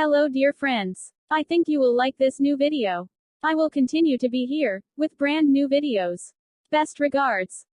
Hello dear friends. I think you will like this new video. I will continue to be here, with brand new videos. Best regards.